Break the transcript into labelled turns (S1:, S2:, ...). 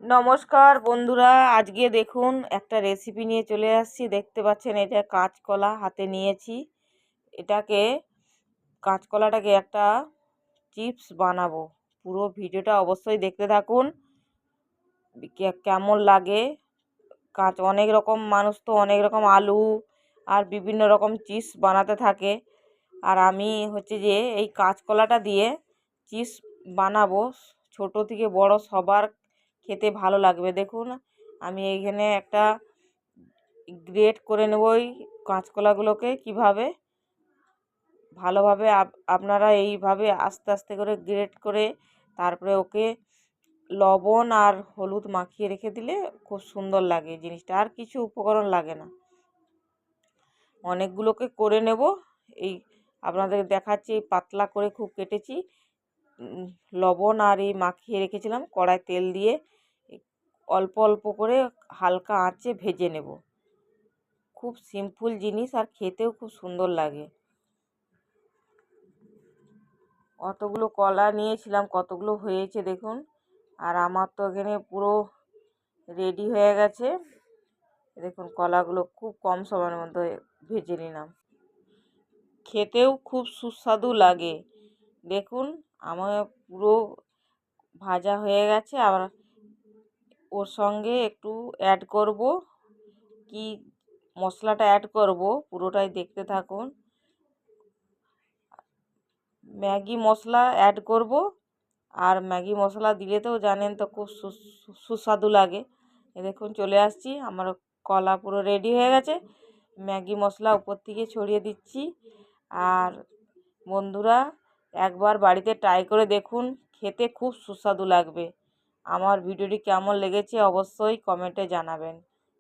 S1: নমস্কার বন্ধুরা, আজকে দেখুন একটা রেসিপি নিয়ে চলে আসছি। দেখতে পাচ্ছেন এটা কাঁচকলা হাতে নিয়েছি। এটাকে কাঁচকলাটাকে একটা চিপস বানাবো। পুরো ভিডিওটা অবশ্যই দেখতে থাকুন। কেমন লাগে অনেক রকম মানুষ তো অনেক রকম আলু আর বিভিন্ন রকম চিপস বানাতে থাকে, আর আমি হচ্ছে যে এই কাঁচকলাটা দিয়ে চিপস বানাবো। ছোট থেকে বড় সবার খেতে ভালো লাগবে। দেখুন আমি এইখানে একটা গ্রেট করে নেব ওই কাঁচকলাগুলোকে। কিভাবে ভালোভাবে আপনারা এইভাবে আস্তে আস্তে করে গ্রেট করে তারপরে ওকে লবণ আর হলুদ মাখিয়ে রেখে দিলে খুব সুন্দর লাগে জিনিসটা। আর কিছু উপকরণ লাগে না, অনেকগুলোকে করে নেব। এই আপনাদের দেখাচ্ছি, এই পাতলা করে খুব কেটেছি। লবণ আর এই মাখিয়ে রেখেছিলাম, কড়ায় তেল দিয়ে অল্প অল্প করে হালকা আঁচে ভেজে নেব। খুব সিম্পল জিনিস আর খেতেও খুব সুন্দর লাগে। অতগুলো কলা নিয়েছিলাম, কতগুলো হয়েছে দেখুন। আর আমার তো এখানে পুরো রেডি হয়ে গেছে। দেখুন কলাগুলো খুব কম সময়ের মধ্যে ভেজে নিলাম, খেতেও খুব সুস্বাদু লাগে। দেখুন আমার পুরো ভাজা হয়ে গেছে। আবার ওর সঙ্গে একটু অ্যাড করব, কি মশলাটা অ্যাড করব পুরোটাই দেখতে থাকুন। ম্যাগি মশলা অ্যাড করব, আর ম্যাগি মশলা দিলে তো জানেন তো খুব সুস্বাদু লাগে। দেখুন চলে আসছি, আমার কলা পুরো রেডি হয়ে গেছে। ম্যাগি মশলা উপর থেকে ছড়িয়ে দিচ্ছি। আর বন্ধুরা একবার বাড়িতে ট্রাই করে দেখুন, খেতে খুব সুস্বাদু লাগবে। আমার ভিডিওটি কেমন লেগেছে অবশ্যই কমেন্টে জানাবেন।